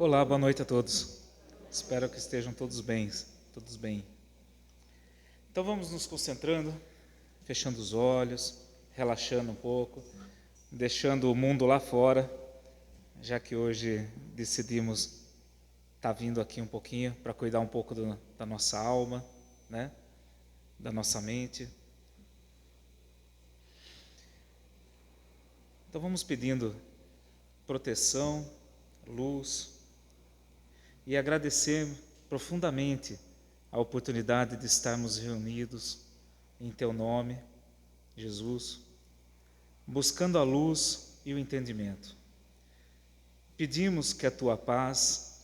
Olá, boa noite a todos. Espero que estejam todos bem. Então vamos nos concentrando, fechando os olhos, relaxando um pouco, deixando o mundo lá fora, já que hoje decidimos estar vindo aqui um pouquinho para cuidar um pouco da nossa alma, né? Da nossa mente. Então vamos pedindo proteção, luz, e agradecer profundamente a oportunidade de estarmos reunidos em Teu nome, Jesus, buscando a luz e o entendimento. Pedimos que a Tua paz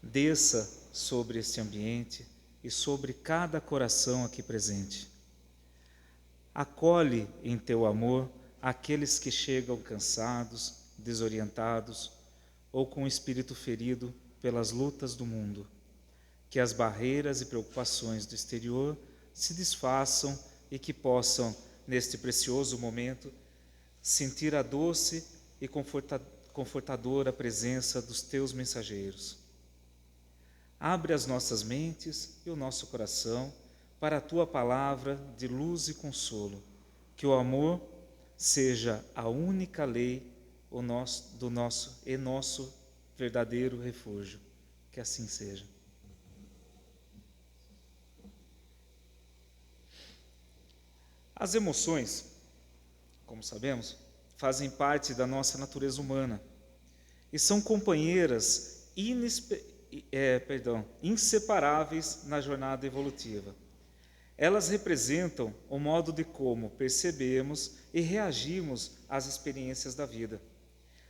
desça sobre este ambiente e sobre cada coração aqui presente. Acolhe em Teu amor aqueles que chegam cansados, desorientados ou com o espírito ferido pelas lutas do mundo, que as barreiras e preocupações do exterior se desfaçam e que possam, neste precioso momento, sentir a doce e confortadora presença dos Teus mensageiros. Abre as nossas mentes e o nosso coração para a Tua palavra de luz e consolo, que o amor seja a única lei do nosso verdadeiro refúgio. Que assim seja. As emoções, como sabemos, fazem parte da nossa natureza humana e são companheiras inseparáveis na jornada evolutiva. Elas representam o modo de como percebemos e reagimos às experiências da vida.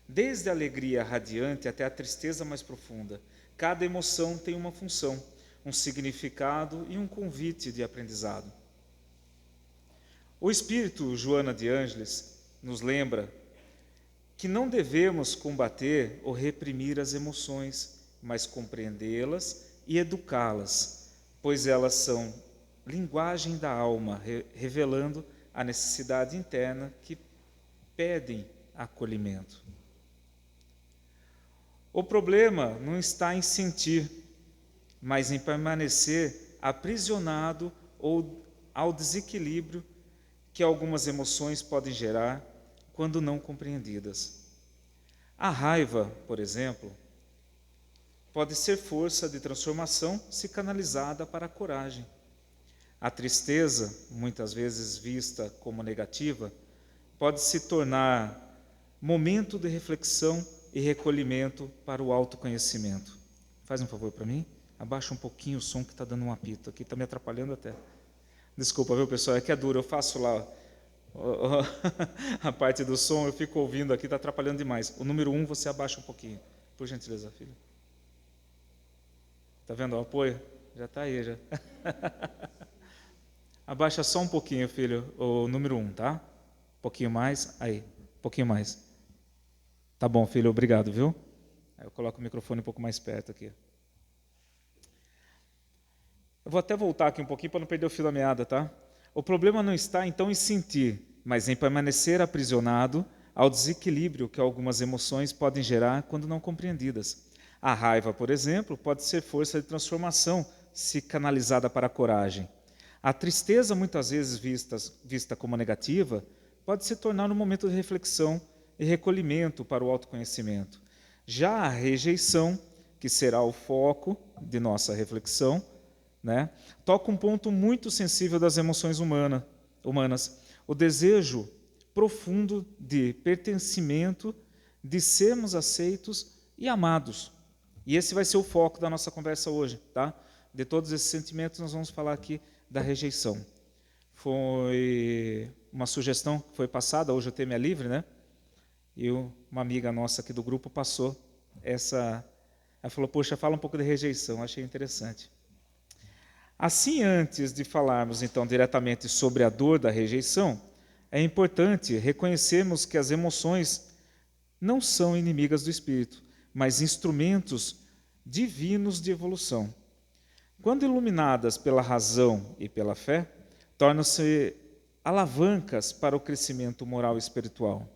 Desde a alegria radiante até a tristeza mais profunda, cada emoção tem uma função, um significado e um convite de aprendizado. O espírito Joana de Ângeles nos lembra que não devemos combater ou reprimir as emoções, mas compreendê-las e educá-las, pois elas são linguagem da alma, revelando a necessidade interna que pedem acolhimento. O problema não está em sentir, mas em permanecer aprisionado ou ao desequilíbrio que algumas emoções podem gerar quando não compreendidas. A raiva, por exemplo, pode ser força de transformação se canalizada para a coragem. A tristeza, muitas vezes vista como negativa, pode se tornar momento de reflexão e recolhimento para o autoconhecimento. Faz um favor para mim? Abaixa um pouquinho o som que está dando um apito aqui, está me atrapalhando até. Desculpa, viu, pessoal? É que é duro, eu faço lá a parte do som, eu fico ouvindo aqui, está atrapalhando demais. O número 1 você abaixa um pouquinho, por gentileza, filho. Está vendo o apoio? Já está aí, já. Abaixa só um pouquinho, filho, o número 1, tá? Um pouquinho mais, aí, um pouquinho mais. Tá bom, filho, obrigado, viu? Aí eu coloco o microfone um pouco mais perto aqui. Eu vou até voltar aqui um pouquinho para não perder o fio da meada, tá? O problema não está, então, em sentir, mas em permanecer aprisionado ao desequilíbrio que algumas emoções podem gerar quando não compreendidas. A raiva, por exemplo, pode ser força de transformação, se canalizada para a coragem. A tristeza, muitas vezes vista como negativa, pode se tornar um momento de reflexão e recolhimento para o autoconhecimento. Já a rejeição, que será o foco de nossa reflexão, né, toca um ponto muito sensível das emoções humanas, o desejo profundo de pertencimento, de sermos aceitos e amados. E esse vai ser o foco da nossa conversa hoje, tá? De todos esses sentimentos, nós vamos falar aqui da rejeição. Foi uma sugestão que foi passada, hoje o tema é livre, né? E uma amiga nossa aqui do grupo passou essa... Ela falou, poxa, fala um pouco de rejeição, achei interessante. Assim, antes de falarmos, então, diretamente sobre a dor da rejeição, é importante reconhecermos que as emoções não são inimigas do espírito, mas instrumentos divinos de evolução. Quando iluminadas pela razão e pela fé, tornam-se alavancas para o crescimento moral e espiritual.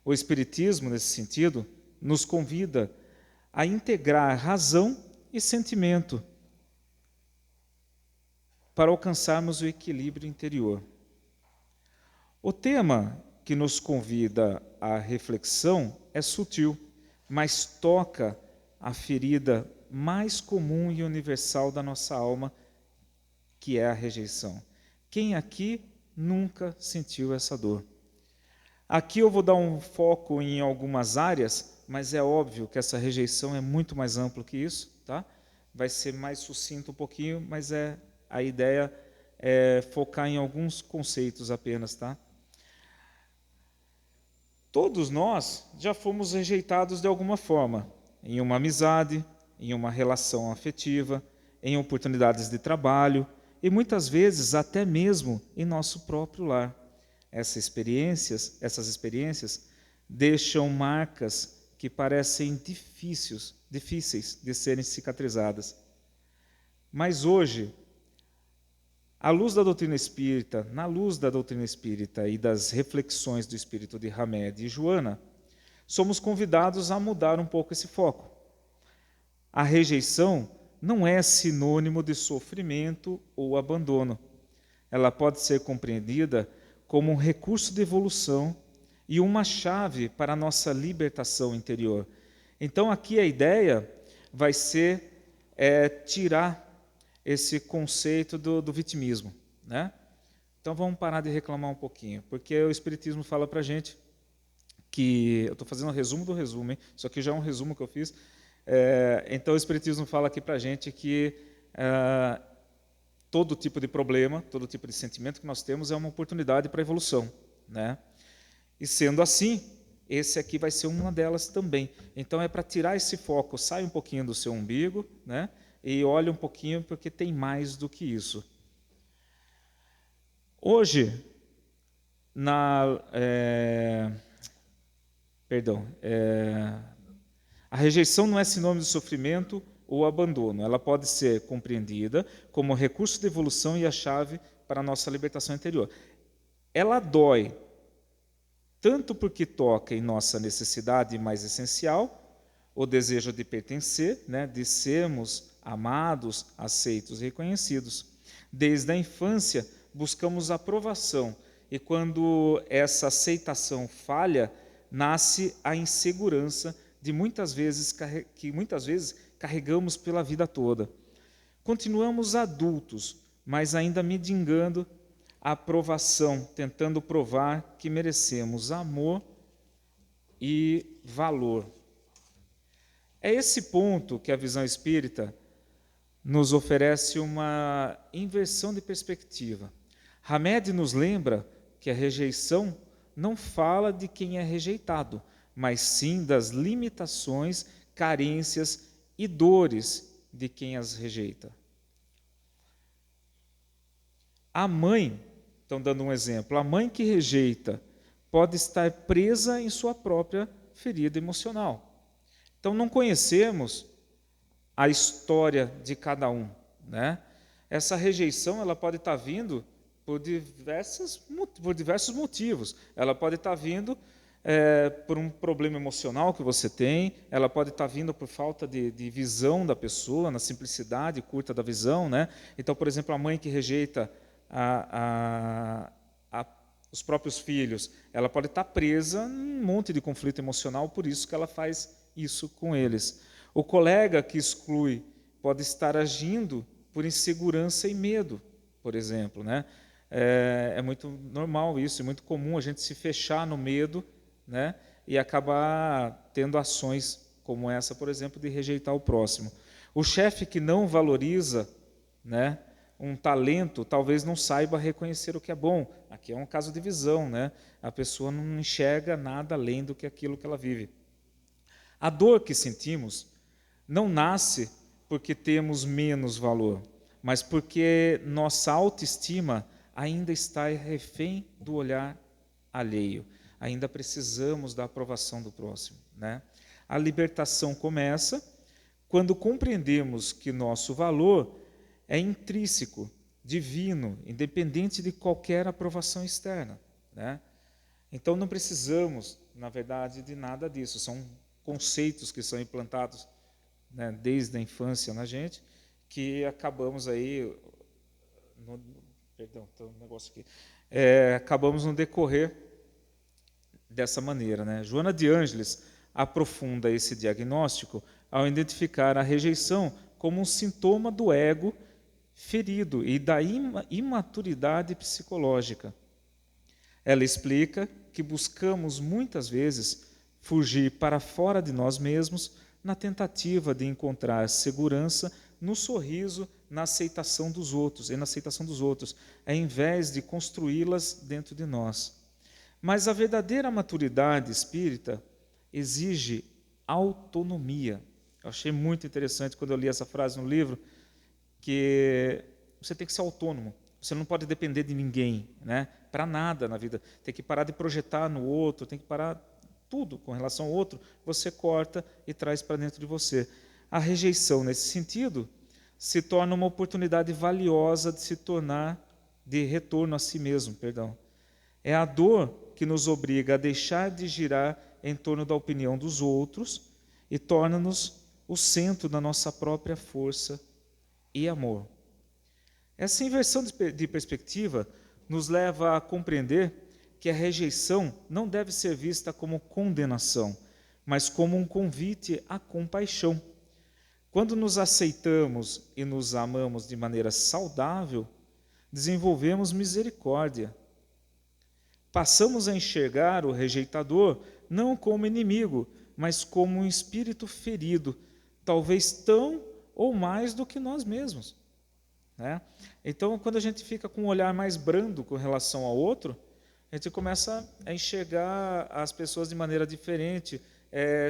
O Espiritismo, nesse sentido, nos convida a integrar razão e sentimento para alcançarmos o equilíbrio interior. O tema que nos convida à reflexão é sutil, mas toca a ferida mais comum e universal da nossa alma, que é a rejeição. Quem aqui nunca sentiu essa dor? Aqui eu vou dar um foco em algumas áreas, mas é óbvio que essa rejeição é muito mais ampla que isso, tá? Vai ser mais sucinto um pouquinho, mas a ideia é focar em alguns conceitos apenas, tá? Todos nós já fomos rejeitados de alguma forma, em uma amizade, em uma relação afetiva, em oportunidades de trabalho e muitas vezes até mesmo em nosso próprio lar. Essas experiências deixam marcas que parecem difíceis de serem cicatrizadas. Mas hoje, na luz da doutrina espírita e das reflexões do espírito de Hamed e Joana, somos convidados a mudar um pouco esse foco. A rejeição não é sinônimo de sofrimento ou abandono. Ela pode ser compreendida como um recurso de evolução e uma chave para a nossa libertação interior. Então, aqui a ideia vai ser tirar esse conceito do vitimismo, né? Então, vamos parar de reclamar um pouquinho, porque o Espiritismo fala para a gente que... Eu estou fazendo um resumo do resumo, hein? Isso aqui já é um resumo que eu fiz. Então, o Espiritismo fala aqui para a gente que todo tipo de problema, todo tipo de sentimento que nós temos é uma oportunidade para a evolução, né? E sendo assim, esse aqui vai ser uma delas também. Então é para tirar esse foco, sai um pouquinho do seu umbigo, né? E olha um pouquinho, porque tem mais do que isso. Hoje, a rejeição não é sinônimo de sofrimento ou abandono. Ela pode ser compreendida como recurso de evolução e a chave para a nossa libertação interior. Ela dói, tanto porque toca em nossa necessidade mais essencial, o desejo de pertencer, né, de sermos amados, aceitos e reconhecidos. Desde a infância, buscamos aprovação, e quando essa aceitação falha, nasce a insegurança que muitas vezes carregamos pela vida toda. Continuamos adultos, mas ainda mendigando a aprovação, tentando provar que merecemos amor e valor. É esse ponto que a visão espírita nos oferece uma inversão de perspectiva. Hamed nos lembra que a rejeição não fala de quem é rejeitado, mas sim das limitações, carências e dores de quem as rejeita. A mãe, estão dando um exemplo, a mãe que rejeita pode estar presa em sua própria ferida emocional. Então, não conhecemos a história de cada um, né? Essa rejeição ela pode estar vindo por diversos motivos. Ela pode estar vindo por um problema emocional que você tem, ela pode estar vindo por falta de visão da pessoa, na simplicidade curta da visão, né? Então, por exemplo, a mãe que rejeita os próprios filhos, ela pode estar presa num monte de conflito emocional, por isso que ela faz isso com eles. O colega que exclui pode estar agindo por insegurança e medo, por exemplo, né? É muito normal isso, é muito comum a gente se fechar no medo, né? E acabar tendo ações como essa, por exemplo, de rejeitar o próximo. O chefe que não valoriza, né, um talento, talvez não saiba reconhecer o que é bom. Aqui é um caso de visão, né? A pessoa não enxerga nada além do que aquilo que ela vive. A dor que sentimos não nasce porque temos menos valor, mas porque nossa autoestima ainda está refém do olhar alheio. Ainda precisamos da aprovação do próximo, né? A libertação começa quando compreendemos que nosso valor é intrínseco, divino, independente de qualquer aprovação externa, né? Então não precisamos, na verdade, de nada disso. São conceitos que são implantados né, desde a infância na gente, que acabamos aí, perdão, tem um negócio aqui, acabamos no decorrer dessa maneira, né? Joana de Ângeles aprofunda esse diagnóstico ao identificar a rejeição como um sintoma do ego ferido e da imaturidade psicológica. Ela explica que buscamos muitas vezes fugir para fora de nós mesmos na tentativa de encontrar segurança no sorriso, na aceitação dos outros, ao invés de construí-las dentro de nós. Mas a verdadeira maturidade espírita exige autonomia. Eu achei muito interessante quando eu li essa frase no livro, que você tem que ser autônomo. Você não pode depender de ninguém, né? Para nada na vida. Tem que parar de projetar no outro, tem que parar tudo com relação ao outro, você corta e traz para dentro de você. A rejeição, nesse sentido, se torna uma oportunidade valiosa de retorno a si mesmo, perdão. É a dor que nos obriga a deixar de girar em torno da opinião dos outros e torna-nos o centro da nossa própria força e amor. Essa inversão de perspectiva nos leva a compreender que a rejeição não deve ser vista como condenação, mas como um convite à compaixão. Quando nos aceitamos e nos amamos de maneira saudável, desenvolvemos misericórdia. Passamos a enxergar o rejeitador não como inimigo, mas como um espírito ferido, talvez tão ou mais do que nós mesmos. Né? Então, quando a gente fica com um olhar mais brando com relação ao outro, a gente começa a enxergar as pessoas de maneira diferente,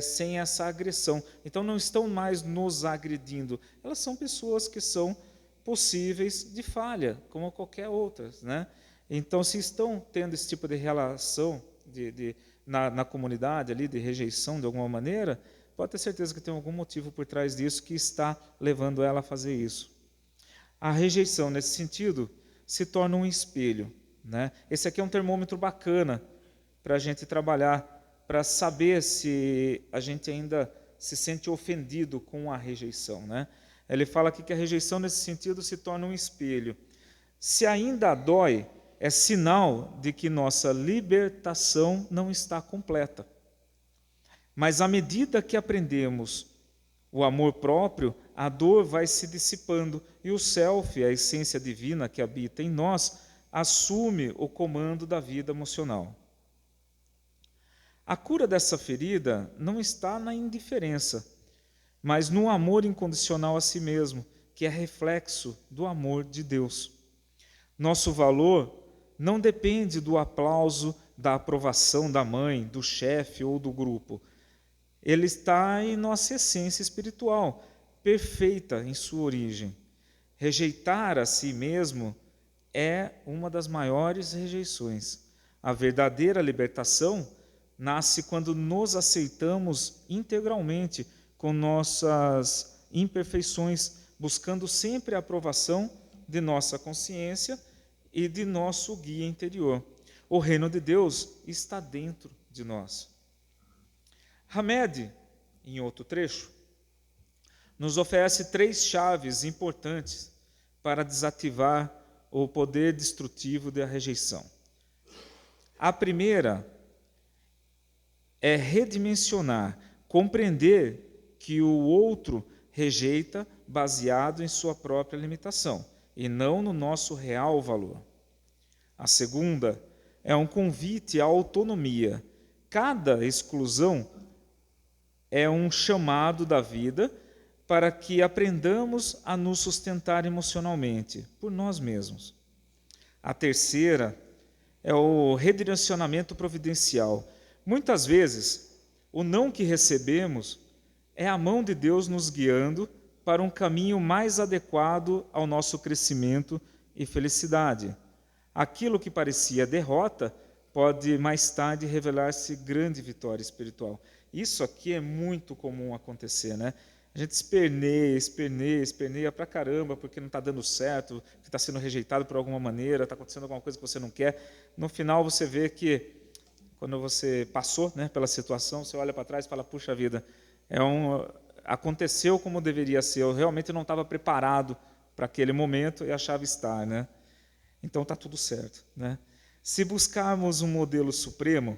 sem essa agressão. Então, não estão mais nos agredindo. Elas são pessoas que são possíveis de falha, como qualquer outras, né? Então, se estão tendo esse tipo de relação na comunidade, ali, de rejeição de alguma maneira, pode ter certeza que tem algum motivo por trás disso que está levando ela a fazer isso. A rejeição, nesse sentido, se torna um espelho. Né? Esse aqui é um termômetro bacana para a gente trabalhar, para saber se a gente ainda se sente ofendido com a rejeição. Né? Ele fala aqui que a rejeição, nesse sentido, se torna um espelho. Se ainda dói, é sinal de que nossa libertação não está completa. Mas à medida que aprendemos o amor próprio, a dor vai se dissipando e o self, a essência divina que habita em nós, assume o comando da vida emocional. A cura dessa ferida não está na indiferença, mas no amor incondicional a si mesmo, que é reflexo do amor de Deus. Nosso valor não depende do aplauso, da aprovação da mãe, do chefe ou do grupo. Ele está em nossa essência espiritual, perfeita em sua origem. Rejeitar a si mesmo é uma das maiores rejeições. A verdadeira libertação nasce quando nos aceitamos integralmente com nossas imperfeições, buscando sempre a aprovação de nossa consciência e de nosso guia interior. O reino de Deus está dentro de nós. Hamed, em outro trecho, nos oferece 3 chaves importantes para desativar o poder destrutivo da rejeição. A primeira é redimensionar, compreender que o outro rejeita baseado em sua própria limitação e não no nosso real valor. A segunda é um convite à autonomia. Cada exclusão é um chamado da vida para que aprendamos a nos sustentar emocionalmente por nós mesmos. A terceira é o redirecionamento providencial. Muitas vezes, o não que recebemos é a mão de Deus nos guiando para um caminho mais adequado ao nosso crescimento e felicidade. Aquilo que parecia derrota pode mais tarde revelar-se grande vitória espiritual. Isso aqui é muito comum acontecer, né? A gente esperneia pra caramba porque não está dando certo, que está sendo rejeitado por alguma maneira, está acontecendo alguma coisa que você não quer. No final você vê que, quando você passou, né, pela situação, você olha para trás e fala, puxa vida, aconteceu como deveria ser, eu realmente não estava preparado para aquele momento e achava estar, né? Então está tudo certo, né? Se buscarmos um modelo supremo,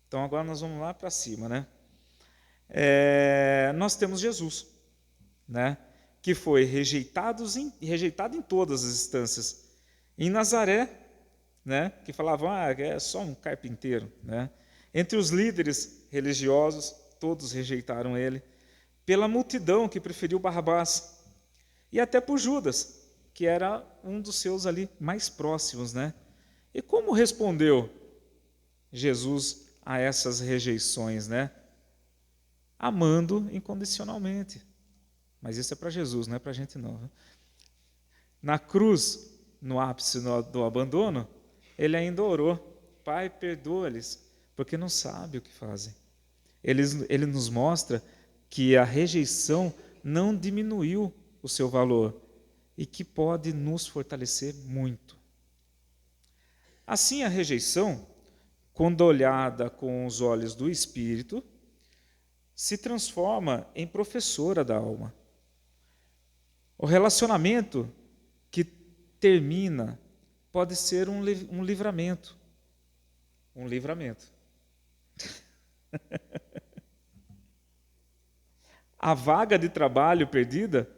então agora nós vamos lá para cima, né? Nós temos Jesus, né? Que foi rejeitado em todas as instâncias. Em Nazaré, né? Que falavam, é só um carpinteiro, né? Entre os líderes religiosos, todos rejeitaram ele. Pela multidão que preferiu Barrabás. E até por Judas, que era um dos seus ali mais próximos, né? E como respondeu Jesus a essas rejeições, né? Amando incondicionalmente. Mas isso é para Jesus, não é para a gente não. Na cruz, no ápice do abandono, ele ainda orou, Pai, perdoa-lhes, porque não sabe o que fazem. Ele nos mostra que a rejeição não diminuiu o seu valor e que pode nos fortalecer muito. Assim, a rejeição, quando olhada com os olhos do Espírito, se transforma em professora da alma. O relacionamento que termina pode ser um livramento. Um livramento. A vaga de trabalho perdida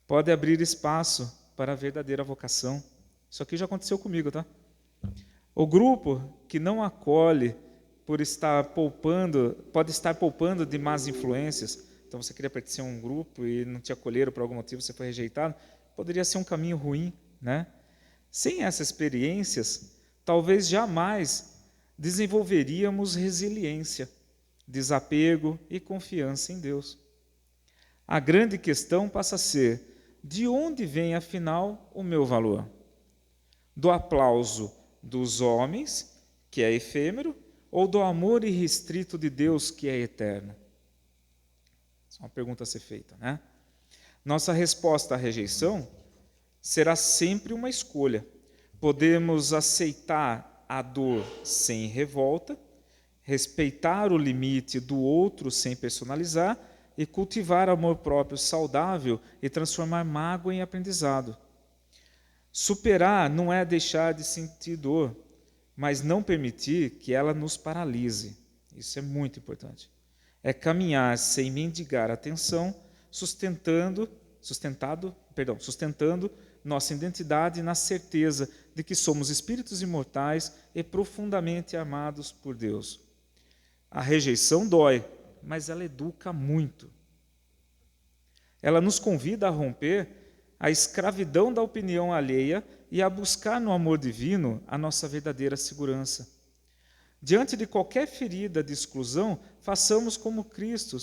pode abrir espaço para a verdadeira vocação. Isso aqui já aconteceu comigo, tá? O grupo que não acolhe pode estar poupando de más influências. Então você queria pertencer a um grupo e não te acolheram por algum motivo, você foi rejeitado. Poderia ser um caminho ruim, né? Sem essas experiências, talvez jamais desenvolveríamos resiliência, desapego e confiança em Deus. A grande questão passa a ser: de onde vem, afinal, o meu valor? Do aplauso dos homens, que é efêmero, ou do amor irrestrito de Deus, que é eterno? Essa é uma pergunta a ser feita, né? Nossa resposta à rejeição será sempre uma escolha. Podemos aceitar a dor sem revolta, respeitar o limite do outro sem personalizar e cultivar amor próprio saudável e transformar mágoa em aprendizado. Superar não é deixar de sentir dor, mas não permitir que ela nos paralise. Isso é muito importante. É caminhar sem mendigar atenção, sustentando nossa identidade na certeza de que somos espíritos imortais e profundamente amados por Deus. A rejeição dói, mas ela educa muito. Ela nos convida a romper a escravidão da opinião alheia e a buscar no amor divino a nossa verdadeira segurança. Diante de qualquer ferida de exclusão, façamos como Cristo,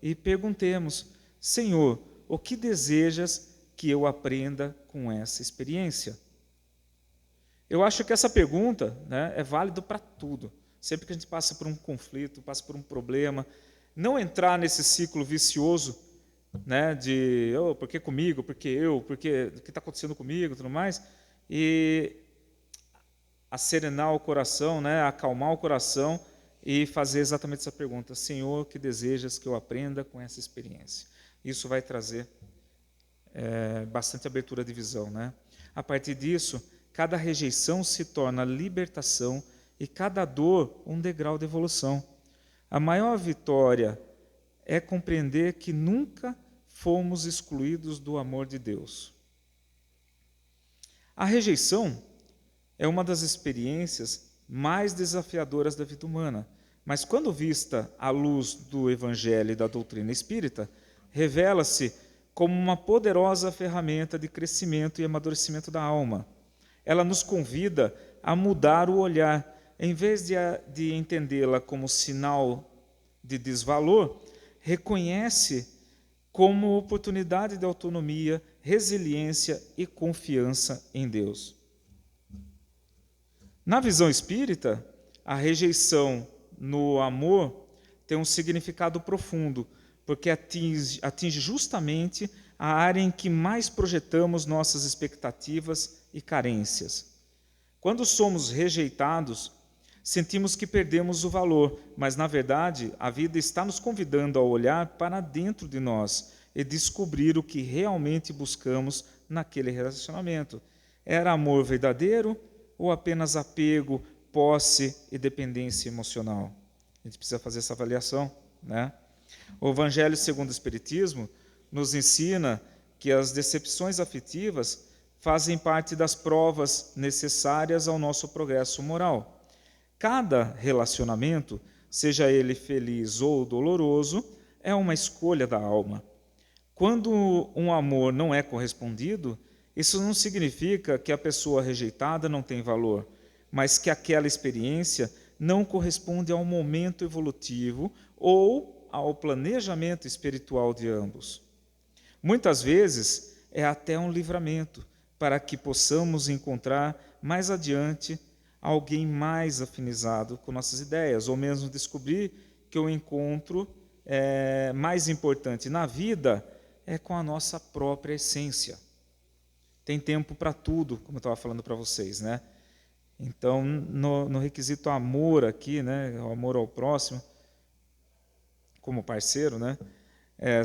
e perguntemos: Senhor, o que desejas que eu aprenda com essa experiência? Eu acho que essa pergunta, né, é válida para tudo. Sempre que a gente passa por um conflito, passa por um problema, não entrar nesse ciclo vicioso, né, de por que comigo, por que eu, o que está acontecendo comigo, tudo mais, e serenar o coração, né, acalmar o coração e fazer exatamente essa pergunta: Senhor, que desejas que eu aprenda com essa experiência? Isso vai trazer bastante abertura de visão, né? A partir disso, cada rejeição se torna libertação e cada dor um degrau de evolução. A maior vitória é compreender que nunca fomos excluídos do amor de Deus. A rejeição é uma das experiências mais desafiadoras da vida humana, mas quando vista à luz do Evangelho e da doutrina espírita, revela-se como uma poderosa ferramenta de crescimento e amadurecimento da alma. Ela nos convida a mudar o olhar. Em vez de entendê-la como sinal de desvalor, reconhece como oportunidade de autonomia, resiliência e confiança em Deus. Na visão espírita, a rejeição no amor tem um significado profundo, porque atinge justamente a área em que mais projetamos nossas expectativas e carências. Quando somos rejeitados, sentimos que perdemos o valor, mas, na verdade, a vida está nos convidando a olhar para dentro de nós e descobrir o que realmente buscamos naquele relacionamento. Era amor verdadeiro ou apenas apego, posse e dependência emocional? A gente precisa fazer essa avaliação, né? O Evangelho segundo o Espiritismo nos ensina que as decepções afetivas fazem parte das provas necessárias ao nosso progresso moral. Cada relacionamento, seja ele feliz ou doloroso, é uma escolha da alma. Quando um amor não é correspondido, isso não significa que a pessoa rejeitada não tem valor, mas que aquela experiência não corresponde ao momento evolutivo ou ao planejamento espiritual de ambos. Muitas vezes é até um livramento para que possamos encontrar mais adiante alguém mais afinizado com nossas ideias, ou mesmo descobrir que o encontro mais importante na vida é com a nossa própria essência. Tem tempo para tudo, como eu estava falando para vocês, né? Então, no requisito amor aqui, né, o amor ao próximo, como parceiro, né,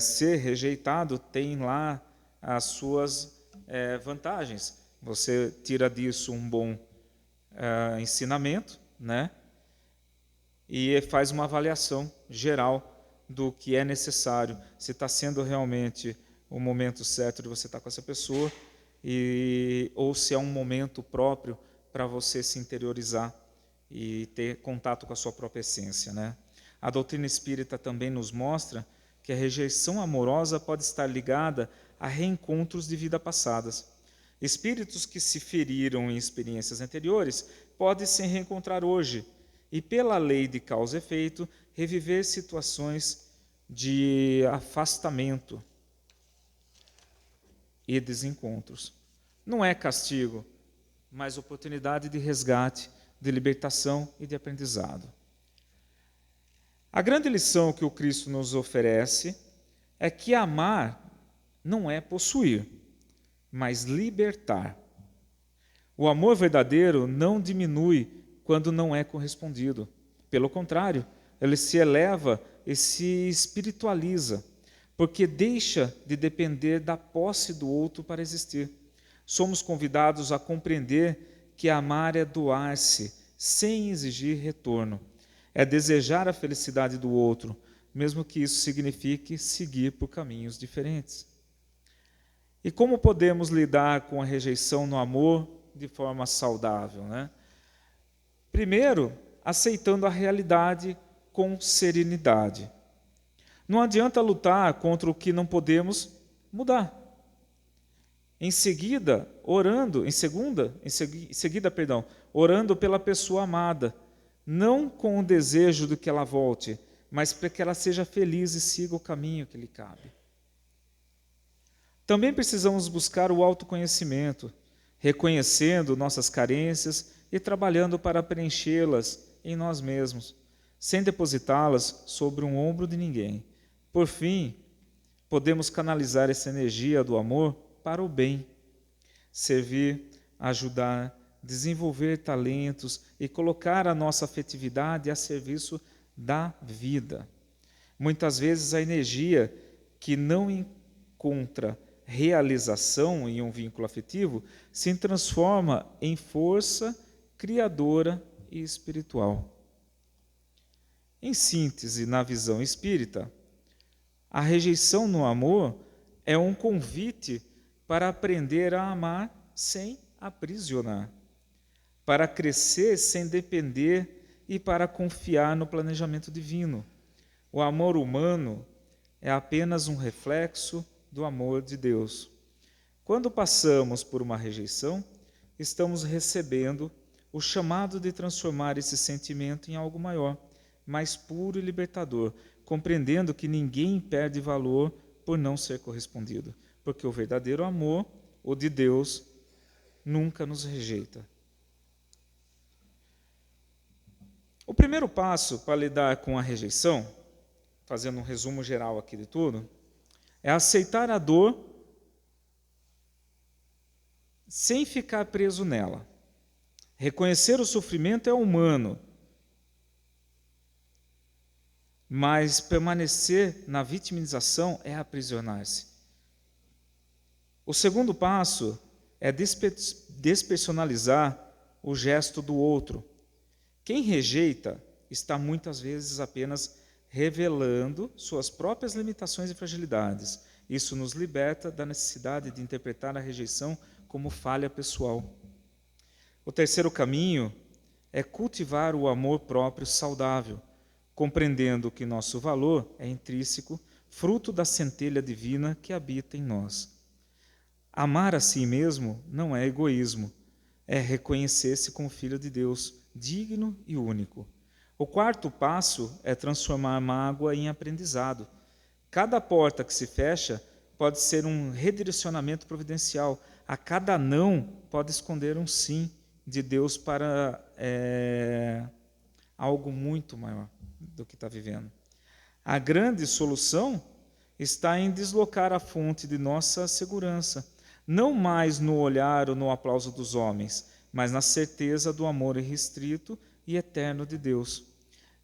ser rejeitado tem lá as suas vantagens. Você tira disso um bom ensinamento, né, e faz uma avaliação geral do que é necessário, se está sendo realmente o momento certo de você estar com essa pessoa, ou se é um momento próprio para você se interiorizar e ter contato com a sua própria essência, né? A doutrina espírita também nos mostra que a rejeição amorosa pode estar ligada a reencontros de vidas passadas. Espíritos que se feriram em experiências anteriores podem se reencontrar hoje e, pela lei de causa e efeito, reviver situações de afastamento e desencontros. Não é castigo, mas oportunidade de resgate, de libertação e de aprendizado. A grande lição que o Cristo nos oferece é que amar não é possuir, mas libertar. O amor verdadeiro não diminui quando não é correspondido. Pelo contrário, ele se eleva e se espiritualiza, porque deixa de depender da posse do outro para existir. Somos convidados a compreender que amar é doar-se, sem exigir retorno. É desejar a felicidade do outro, mesmo que isso signifique seguir por caminhos diferentes. E como podemos lidar com a rejeição no amor de forma saudável, né? Primeiro, aceitando a realidade com serenidade. Não adianta lutar contra o que não podemos mudar. Em seguida, orando pela pessoa amada, não com o desejo de que ela volte, mas para que ela seja feliz e siga o caminho que lhe cabe. Também precisamos buscar o autoconhecimento, reconhecendo nossas carências e trabalhando para preenchê-las em nós mesmos, sem depositá-las sobre um ombro de ninguém. Por fim, podemos canalizar essa energia do amor para o bem, servir, ajudar, desenvolver talentos e colocar a nossa afetividade a serviço da vida. Muitas vezes a energia que não encontra realização em um vínculo afetivo se transforma em força criadora e espiritual. Em síntese, na visão espírita, a rejeição no amor é um convite para aprender a amar sem aprisionar, para crescer sem depender e para confiar no planejamento divino. O amor humano é apenas um reflexo do amor de Deus. Quando passamos por uma rejeição, estamos recebendo o chamado de transformar esse sentimento em algo maior, mais puro e libertador, compreendendo que ninguém perde valor por não ser correspondido, porque o verdadeiro amor, o de Deus, nunca nos rejeita. O primeiro passo para lidar com a rejeição, fazendo um resumo geral aqui de tudo, é aceitar a dor sem ficar preso nela. Reconhecer o sofrimento é humano, Mas permanecer na vitimização é aprisionar-se. O segundo passo é despersonalizar o gesto do outro. Quem rejeita está muitas vezes apenas revelando suas próprias limitações e fragilidades. Isso nos liberta da necessidade de interpretar a rejeição como falha pessoal. O terceiro caminho é cultivar o amor próprio saudável, compreendendo que nosso valor é intrínseco, fruto da centelha divina que habita em nós. Amar a si mesmo não é egoísmo, é reconhecer-se como filho de Deus, digno e único. O quarto passo é transformar a mágoa em aprendizado. Cada porta que se fecha pode ser um redirecionamento providencial. A cada não pode esconder um sim de Deus para algo muito maior do que está vivendo. A grande solução está em deslocar a fonte de nossa segurança, não mais no olhar ou no aplauso dos homens, mas na certeza do amor irrestrito e eterno de Deus.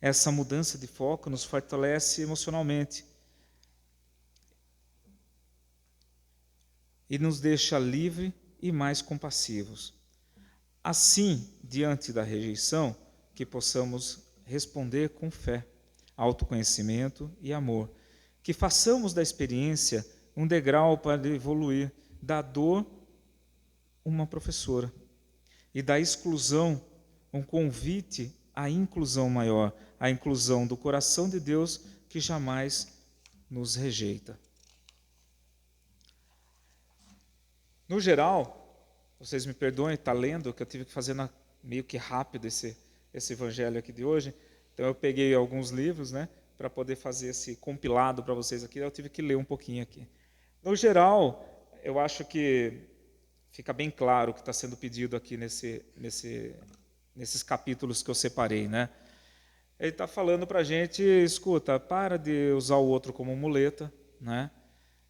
Essa mudança de foco nos fortalece emocionalmente e nos deixa livres e mais compassivos. Assim, diante da rejeição, que possamos responder com fé, autoconhecimento e amor. Que façamos da experiência um degrau para evoluir, da dor uma professora e da exclusão um convite à inclusão maior, à inclusão do coração de Deus que jamais nos rejeita. No geral, vocês me perdoem, está lendo, que eu tive que fazer meio que rápido esse evangelho aqui de hoje. Então eu peguei alguns livros, né, para poder fazer esse compilado para vocês aqui. Eu tive que ler um pouquinho aqui. No geral, eu acho que fica bem claro o que está sendo pedido aqui nesses capítulos que eu separei, né? Ele está falando para a gente, escuta, para de usar o outro como muleta, né?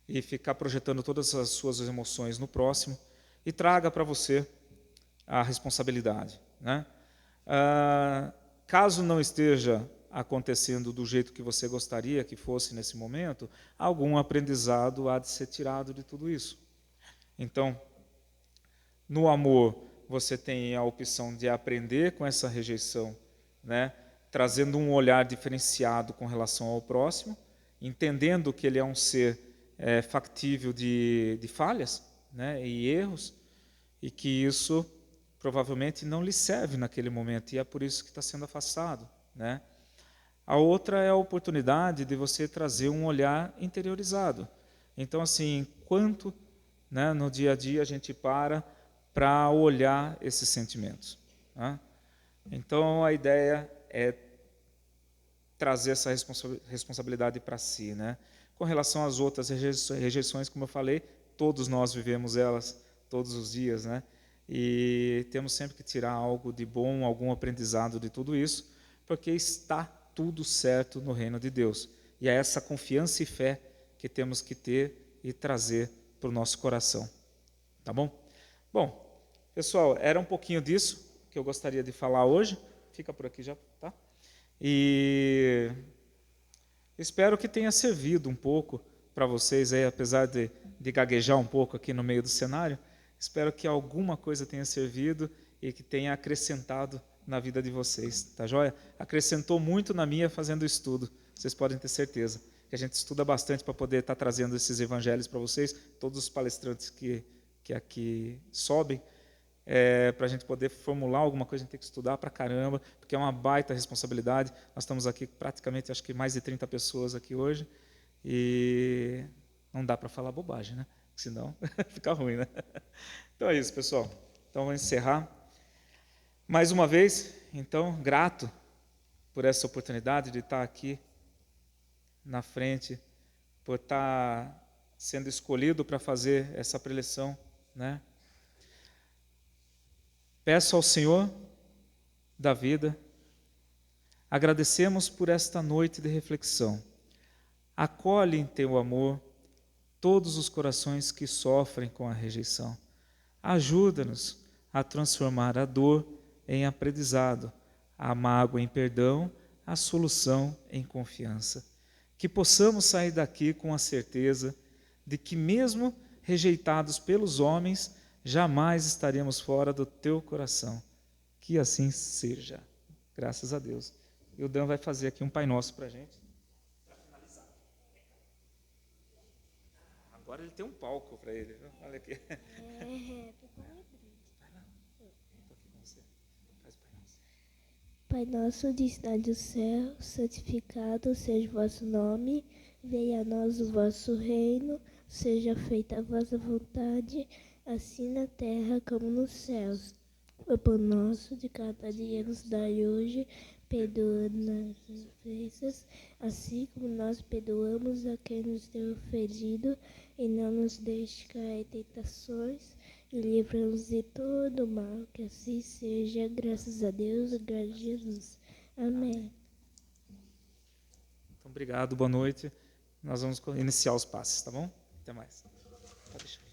E ficar projetando todas as suas emoções no próximo e traga para você a responsabilidade, né? Caso não esteja acontecendo do jeito que você gostaria que fosse nesse momento, algum aprendizado há de ser tirado de tudo isso. Então, no amor, você tem a opção de aprender com essa rejeição, né? Trazendo um olhar diferenciado com relação ao próximo, entendendo que ele é um ser factível de falhas, né? E erros, e que isso provavelmente não lhe serve naquele momento, e é por isso que está sendo afastado, né? A outra é a oportunidade de você trazer um olhar interiorizado. Então, assim, enquanto, né, no dia a dia a gente para olhar esses sentimentos, né? Então, a ideia é trazer essa responsabilidade para si, né? Com relação às outras rejeições, como eu falei, todos nós vivemos elas todos os dias, né? E temos sempre que tirar algo de bom, algum aprendizado de tudo isso, porque está tudo certo no reino de Deus. E é essa confiança e fé que temos que ter e trazer para o nosso coração. Tá bom? Bom, pessoal, era um pouquinho disso que eu gostaria de falar hoje. Fica por aqui já, tá? E espero que tenha servido um pouco para vocês aí, apesar de gaguejar um pouco aqui no meio do cenário. Espero que alguma coisa tenha servido e que tenha acrescentado na vida de vocês, tá joia? Acrescentou muito na minha fazendo o estudo, vocês podem ter certeza. Que a gente estuda bastante para poder estar trazendo esses evangelhos para vocês, todos os palestrantes que aqui sobem, para a gente poder formular alguma coisa, a gente tem que estudar para caramba, porque é uma baita responsabilidade. Nós estamos aqui praticamente, acho que mais de 30 pessoas aqui hoje, e não dá para falar bobagem, né? Senão fica ruim, né? Então é isso, pessoal. Então vamos encerrar. Mais uma vez, então, grato por essa oportunidade de estar aqui na frente, por estar sendo escolhido para fazer essa preleção, né? Peço ao Senhor da vida, agradecemos por esta noite de reflexão. Acolhe em teu amor todos os corações que sofrem com a rejeição. Ajuda-nos a transformar a dor em aprendizado, a mágoa em perdão, a solução em confiança. Que possamos sair daqui com a certeza de que, mesmo rejeitados pelos homens, jamais estaremos fora do teu coração. Que assim seja. Graças a Deus. E o Dan vai fazer aqui um Pai Nosso para a gente. Para finalizar. Agora ele tem um palco para ele. Viu? Olha aqui. Pai nosso que está no céu, santificado seja o vosso nome, venha a nós o vosso reino, seja feita a vossa vontade, assim na terra como nos céus. O pão nosso de cada dia nos dai hoje, perdoa nossas ofensas, assim como nós perdoamos a quem nos tem ofendido, e não nos deixe cair em tentações, e livra-nos de todo mal, que assim seja, graças a Deus, graças a Jesus. Amém. Então, obrigado, boa noite. Nós vamos iniciar os passes, tá bom? Até mais. Pode deixar.